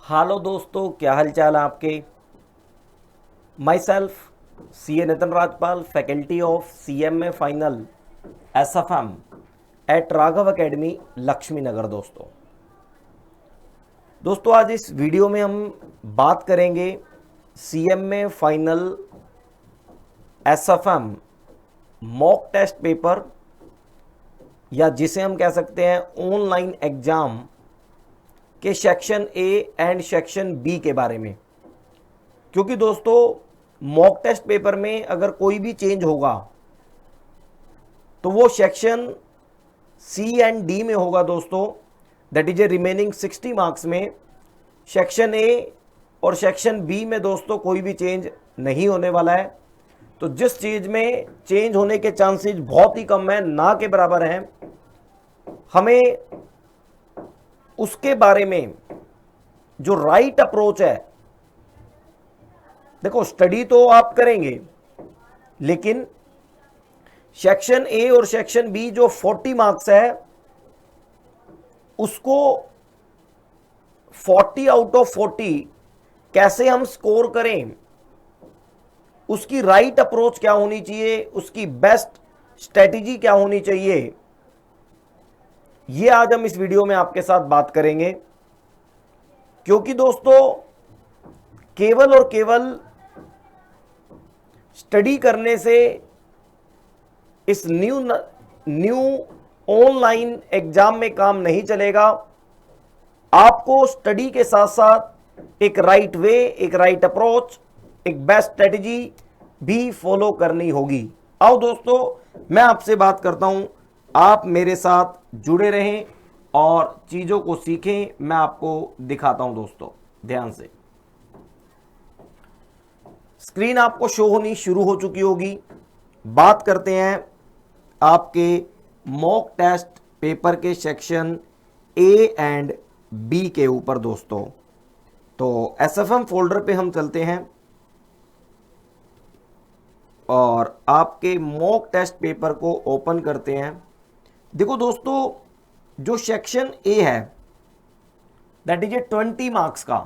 Hello दोस्तों, क्या हाल चाल है आपके। Myself C A Nitin Rajpal, faculty of C M A final S F M at Raghav academy Laxmi Nagar. दोस्तों आज इस वीडियो में हम बात करेंगे C M A final S F M mock test paper, या जिसे हम कह सकते हैं ऑनलाइन एग्जाम के section A and section B के बारे में। क्योंकि दोस्तों मॉक टेस्ट पेपर में अगर कोई भी चेंज होगा तो वो सेक्शन सी एंड डी में होगा दोस्तों, that is A remaining 60 marks में। सेक्शन ए और सेक्शन बी में दोस्तों कोई भी चेंज नहीं होने वाला है। तो जिस चीज में चेंज होने के चांसेस बहुत ही कम है, ना के बराबर हैं, हमें उसके बारे में जो राइट अप्रोच है, देखो स्टडी तो आप करेंगे लेकिन सेक्शन ए और सेक्शन बी जो 40 मार्क्स है उसको 40 आउट ऑफ 40 कैसे हम स्कोर करें, उसकी राइट अप्रोच क्या होनी चाहिए, उसकी बेस्ट स्ट्रेटेजी क्या होनी चाहिए, ये आज हम इस वीडियो में आपके साथ बात करेंगे। क्योंकि दोस्तों केवल और केवल स्टडी करने से इस न्यू ऑनलाइन एग्जाम में काम नहीं चलेगा। आपको स्टडी के साथ साथ एक राइट वे, एक राइट अप्रोच, एक बेस्ट स्ट्रेटजी भी फॉलो करनी होगी। आओ दोस्तों मैं आपसे बात करता हूं, आप मेरे साथ जुड़े रहें और चीजों को सीखें। मैं आपको दिखाता हूं दोस्तों, ध्यान से। स्क्रीन आपको शो होनी शुरू हो चुकी होगी। बात करते हैं आपके मॉक टेस्ट पेपर के सेक्शन ए एंड बी के ऊपर दोस्तों। तो एसएफएम फोल्डर पे हम चलते हैं और आपके मॉक टेस्ट पेपर को ओपन करते हैं। देखो दोस्तों जो सेक्शन ए है दैट इज ए 20 मार्क्स का।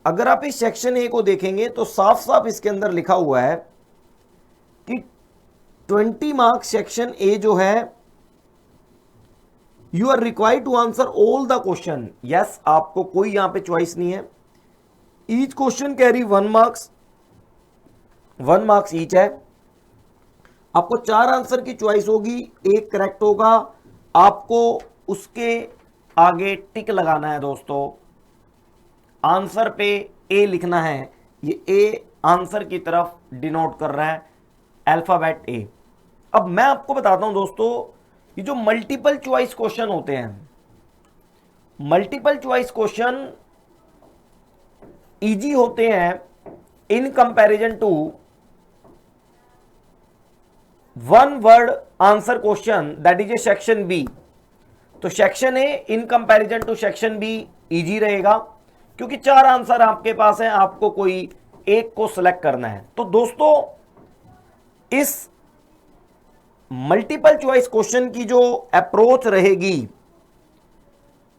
अगर आप इस सेक्शन ए को देखेंगे तो साफ साफ इसके अंदर लिखा हुआ है कि 20 मार्क्स सेक्शन ए जो है, you are required to answer all the question. Yes, आपको कोई यहां पे चॉइस नहीं है। Each question carry 1 marks, 1 marks each है। आपको 4 आंसर की चॉइस होगी, एक करेक्ट होगा। आपको उसके आगे टिक लगाना है दोस्तों, आंसर पे ए लिखना है। ये ए आंसर की तरफ डिनोट कर रहा है, अल्फाबेट ए। अब मैं आपको बताता हूं दोस्तों, ये जो मल्टीपल चॉइस क्वेश्चन होते हैं, मल्टीपल चॉइस क्वेश्चन इजी होते हैं in comparison to one word answer question that is a section B. तो section A in comparison to section B easy रहेगा क्योंकि 4 आंसर आपके पास हैं, आपको कोई एक को सिलेक्ट करना है। तो दोस्तों इस मल्टीपल चॉइस क्वेश्चन की जो अप्रोच रहेगी,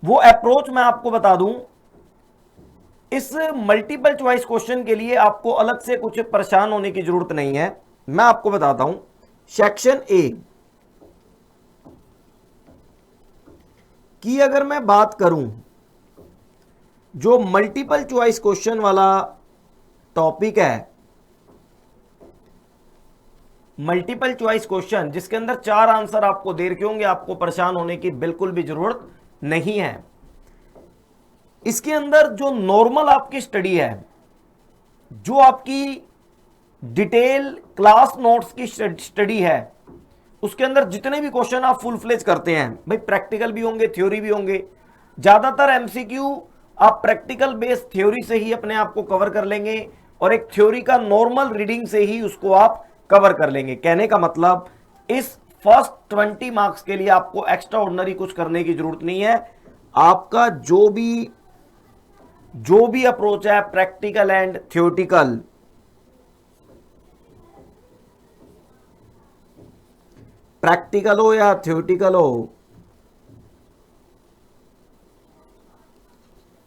वो अप्रोच मैं आपको बता दूं। इस मल्टीपल चॉइस क्वेश्चन के लिए आपको अलग से कुछ परेशान होने की जरूरत नहीं है। मैं आपको बताता हूं, सेक्शन ए की अगर मैं बात करूं, जो मल्टीपल चॉइस क्वेश्चन वाला टॉपिक है, मल्टीपल चॉइस क्वेश्चन जिसके अंदर 4 आंसर आपको दे रखे होंगे, आपको परेशान होने की बिल्कुल भी जरूरत नहीं है। इसके अंदर जो नॉर्मल आपकी स्टडी है, जो आपकी डिटेल क्लास नोट्स की स्टडी है, उसके अंदर जितने भी क्वेश्चन आप फुल फ्लेज करते हैं, भाई प्रैक्टिकल भी होंगे, थ्योरी भी होंगे। ज्यादातर एमसीक्यू आप प्रैक्टिकल बेस्ड थ्योरी से ही अपने आप को कवर कर लेंगे और एक थ्योरी का नॉर्मल रीडिंग से ही उसको आप कवर कर लेंगे। कहने का मतलब इस फर्स्ट 20 मार्क्स के लिए आपको एक्स्ट्रा ऑर्डिनरी कुछ करने की जरूरत नहीं है। आपका जो भी अप्रोच है, प्रैक्टिकल एंड थ्योरेटिकल, प्रैक्टिकल हो या थ्योरेटिकल हो,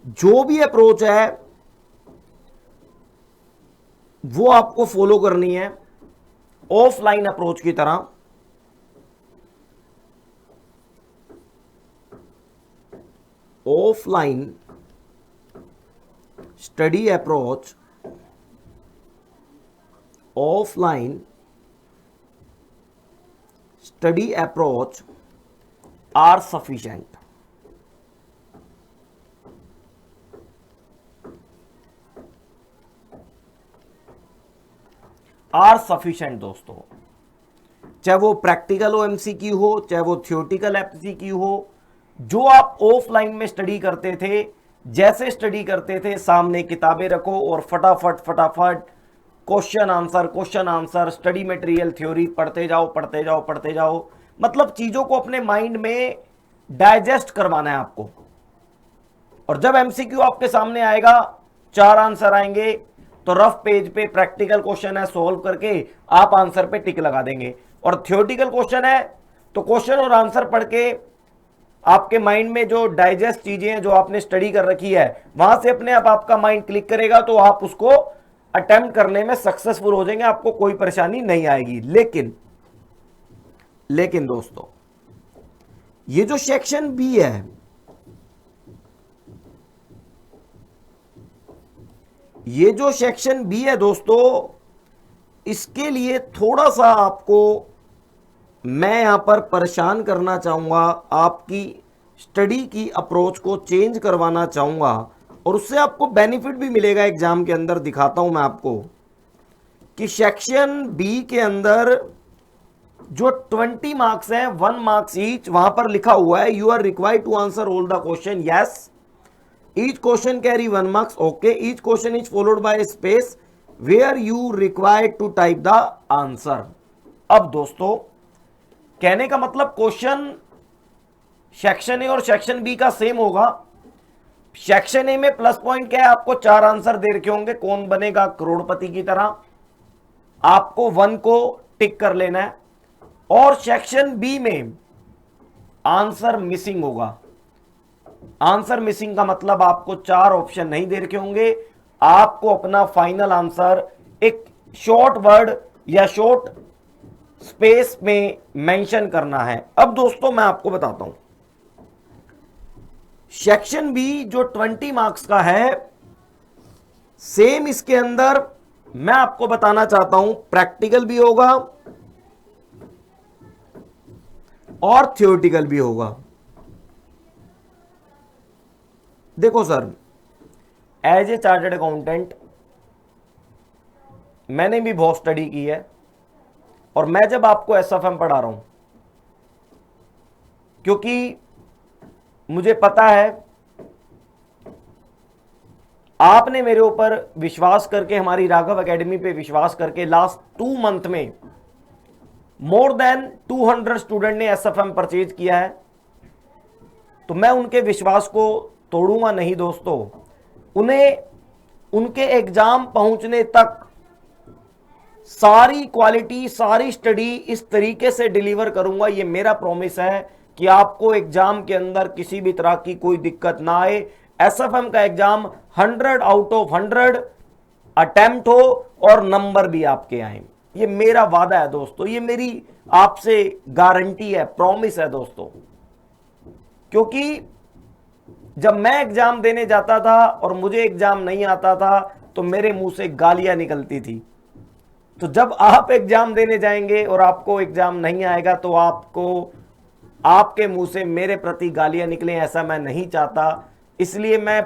जो भी अप्रोच है वो आपको फॉलो करनी है ऑफलाइन अप्रोच की तरह। Offline study approach, offline study approach are sufficient. Are sufficient दोस्तों, चाहे वो प्रैक्टिकल हो एमसीक्यू हो, चाहे वो थ्योरेटिकल एमसीक्यू हो, जो आप ऑफलाइन में स्टडी करते थे, जैसे स्टडी करते थे, सामने किताबें रखो और फटाफट फटाफट question answer study material theory पढ़ते जाओ पढ़ते जाओ पढ़ते जाओ। मतलब चीजों को अपने माइंड में डाइजेस्ट करवाना है आपको। और जब एमसीक्यू आपके सामने आएगा, 4 आंसर आएंगे, तो रफ पेज पे प्रैक्टिकल क्वेश्चन है, सॉल्व करके आप आंसर पे टिक लगा देंगे। और थ्योरेटिकल क्वेश्चन है तो क्वेश्चन और आंसर पढ़ के आपके माइंड में जो डाइजेस्ट चीजें हैं जो आपने स्टडी कर रखी है, वहां से अपने आप आपका माइंड क्लिक करेगा, तो आप उसको अटेम्प्ट करने में सक्सेसफुल हो जाएंगे, आपको कोई परेशानी नहीं आएगी। लेकिन दोस्तों, ये जो सेक्शन बी है, ये जो सेक्शन बी है दोस्तों, इसके लिए थोड़ा सा आपको मैं यहां पर परेशान करना चाहूंगा, आपकी स्टडी की अप्रोच को चेंज करवाना चाहूंगा, और उससे आपको बेनिफिट भी मिलेगा एग्जाम के अंदर। दिखाता हूं मैं आपको कि सेक्शन बी के अंदर जो 20 मार्क्स हैं, 1 मार्क्स ईच, वहां पर लिखा हुआ है you are required to answer all the question, yes, each question carry 1 marks, okay, each question is followed by space where you required to type the answer. अब दोस्तों, कहने का मतलब क्वेश्चन सेक्शन ए और सेक्शन बी का same होगा। Section A में plus point क्या है, आपको 4 आंसर दे रखे होंगे, कौन बनेगा करोड़पति की तरह, आपको 1 को टिक कर लेना है। और सेक्शन बी में आंसर मिसिंग होगा। आंसर मिसिंग का मतलब आपको 4 ऑप्शन नहीं दे रखे होंगे, आपको अपना फाइनल आंसर एक शॉर्ट वर्ड या शॉर्ट स्पेस में मेंशन करना है। अब दोस्तों मैं आपको बताता हूं, सेक्शन बी जो 20 मार्क्स का है, सेम इसके अंदर मैं आपको बताना चाहता हूं प्रैक्टिकल भी होगा और थ्योरेटिकल भी होगा। देखो sir, as a chartered accountant मैंने भी बहुत स्टडी की है, और मैं जब आपको एसएफएम पढ़ा रहा हूं, क्योंकि मुझे पता है आपने मेरे ऊपर विश्वास करके, हमारी राघव एकेडमी पे विश्वास करके लास्ट 2 मंथ में मोर देन 200 स्टूडेंट ने एसएफएम परचेज किया है, तो मैं उनके विश्वास को तोड़ूंगा नहीं दोस्तों। उन्हें उनके एग्जाम पहुंचने तक सारी क्वालिटी, सारी स्टडी इस तरीके से डिलीवर करूंगा, ये मेरा प्रॉमिस है कि आपको एग्जाम के अंदर किसी भी तरह की कोई दिक्कत ना आए। एसएफएम का एग्जाम 100 आउट ऑफ 100 अटेम्प्ट हो और नंबर भी आपके आए, ये मेरा वादा है दोस्तों, ये मेरी आपसे गारंटी है, प्रॉमिस है दोस्तों। क्योंकि जब मैं एग्जाम देने जाता था और मुझे एग्जाम नहीं आता था, तो मेरे मुंह से गालियां निकलती थी। तो जब आप एग्जाम देने जाएंगे और आपको एग्जाम नहीं आएगा, तो आपको आपके मुंह से मेरे प्रति गालियां निकलें, ऐसा मैं नहीं चाहता। इसलिए मैं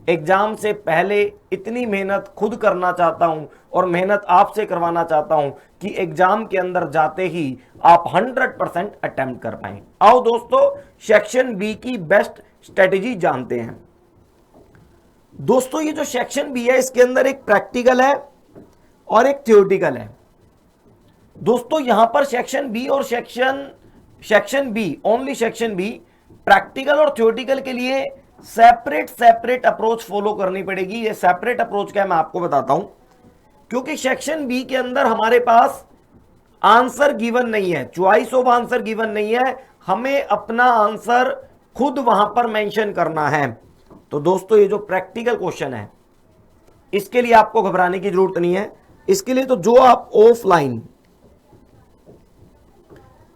एग्जाम से पहले इतनी मेहनत खुद करना चाहता हूं और मेहनत आपसे करवाना चाहता हूं कि एग्जाम के अंदर जाते ही आप 100% अटेम्प्ट कर पाएं। आओ दोस्तों, सेक्शन बी की बेस्ट स्ट्रेटेजी जानते हैं। दोस्तों, ये जो सेक्शन बी है, इसके अंदर एक प्रैक्टिकल है और एक थ्योरेटिकल है। दोस्तों, यहां पर सेक्शन बी और section B, only section B, practical और थ्योरेटिकल के लिए सेपरेट अप्रोच फॉलो करनी पड़ेगी। ये सेपरेट अप्रोच क्या है मैं आपको बताता हूं। क्योंकि सेक्शन बी के अंदर हमारे पास आंसर गिवन नहीं है, चॉइस ऑफ आंसर गिवन नहीं है, हमें अपना आंसर खुद वहां पर मेंशन करना है। तो दोस्तों ये जो प्रैक्टिकल क्वेश्चन है इसके लिए आपको घबराने की जरूरत नहीं है। इसके लिए तो जो आप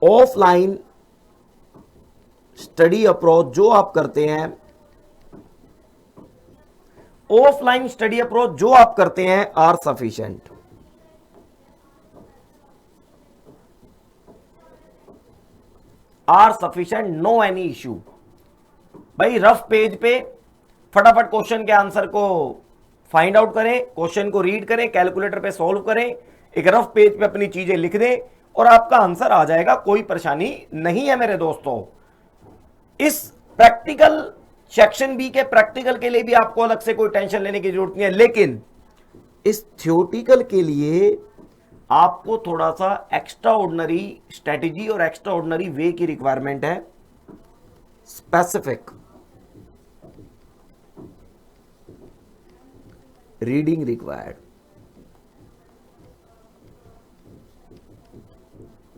ऑफलाइन स्टडी अप्रोच जो आप करते हैं, ऑफलाइन स्टडी अप्रोच जो आप करते हैं are sufficient. Are sufficient, no any issue. भाई रफ पेज पे फटाफट क्वेश्चन के आंसर को फाइंड आउट करें, क्वेश्चन को रीड करें, कैलकुलेटर पे सॉल्व करें, एक रफ पेज पे अपनी चीजें लिख दें और आपका आंसर आ जाएगा, कोई परेशानी नहीं है मेरे दोस्तों। इस प्रैक्टिकल सेक्शन बी के प्रैक्टिकल के लिए भी आपको अलग से कोई टेंशन लेने की जरूरत नहीं है, लेकिन इस थ्योरेटिकल के लिए आपको थोड़ा सा एक्स्ट्रा ऑर्डिनरी स्ट्रेटेजी और एक्स्ट्रा ऑर्डिनरी वे की रिक्वायरमेंट है। Specific reading required,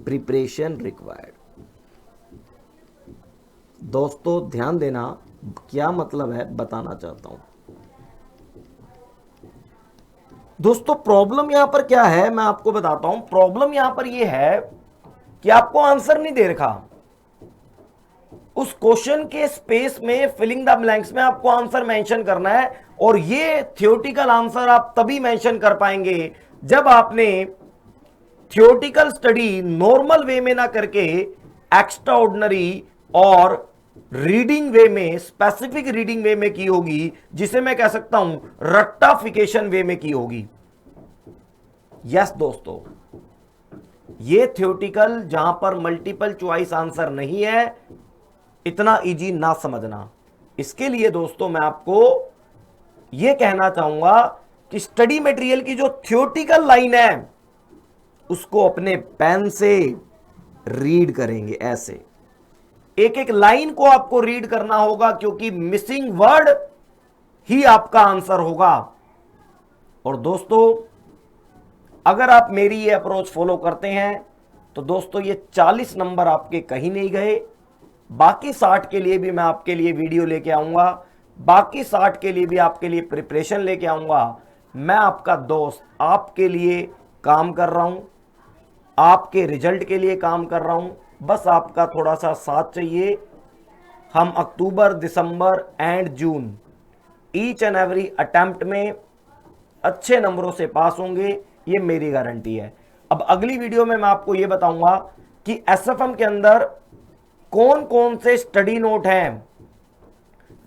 preparation required. दोस्तों ध्यान देना, क्या मतलब है बताना चाहता हूं। दोस्तों प्रॉब्लम यहां पर क्या है मैं आपको बताता हूं। प्रॉब्लम यहां पर यह है कि आपको आंसर नहीं दे रखा, उस क्वेश्चन के स्पेस में फिलिंग द ब्लैंक्स में आपको आंसर मेंशन करना है, और ये थ्योरेटिकल आंसर आप तभी मेंशन कर पाएंगे जब आपने थ्योरेटिकल स्टडी नॉर्मल वे में ना करके एक्स्ट्रा ऑर्डिनरी और रीडिंग वे में, स्पेसिफिक रीडिंग वे में की होगी, जिसे मैं कह सकता हूं रट्टाफिकेशन वे में की होगी। यस दोस्तों, ये थ्योरेटिकल जहां पर मल्टीपल चॉइस आंसर नहीं है, इतना इजी ना समझना। इसके लिए दोस्तों मैं आपको यह कहना चाहूंगा कि स्टडी मटेरियल की जो थ्योरेटिकल लाइन है उसको अपने पेन से रीड करेंगे। ऐसे एक एक लाइन को आपको रीड करना होगा, क्योंकि मिसिंग वर्ड ही आपका आंसर होगा। और दोस्तों अगर आप मेरी ये अप्रोच फॉलो करते हैं तो दोस्तों ये 40 नंबर आपके कहीं नहीं गए। बाकी 60 के लिए भी मैं आपके लिए वीडियो लेके आऊंगा, बाकी 60 के लिए भी आपके लिए प्रिपरेशन लेके आऊंगा। मैं आपका दोस्त आपके लिए काम कर रहा हूं, आपके रिजल्ट के लिए काम कर रहा हूं। बस आपका थोड़ा सा साथ चाहिए। हम October, December and June each and every attempt में अच्छे नंबरों से पास होंगे, ये मेरी गारंटी है। अब अगली वीडियो में मैं आपको ये बताऊंगा कि एसएफएम के अंदर कौन कौन से स्टडी नोट हैं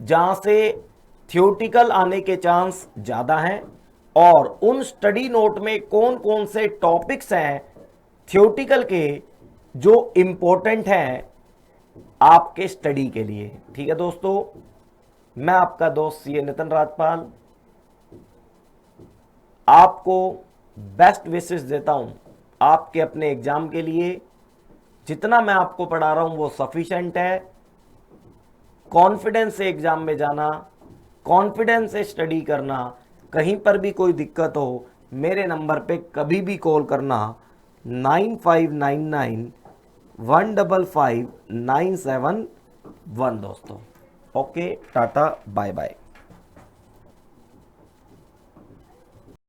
जहां से थ्योरेटिकल आने के चांस ज्यादा हैं, और उन स्टडी नोट में कौन कौन से टॉपिक्स हैं थ्योरेटिकल के जो इंपॉर्टेंट हैं आपके स्टडी के लिए। ठीक है दोस्तों, मैं आपका दोस्त सीए नितिन राजपाल आपको बेस्ट विशेस देता हूं आपके अपने एग्जाम के लिए। जितना मैं आपको पढ़ा रहा हूं वो सफिशिएंट है। कॉन्फिडेंस से एग्जाम में जाना, कॉन्फिडेंस से स्टडी करना। कहीं पर भी कोई दिक्कत हो मेरे नंबर पे कभी भी कॉल करना, 9599155971 दोस्तों। Okay, tata, bye bye.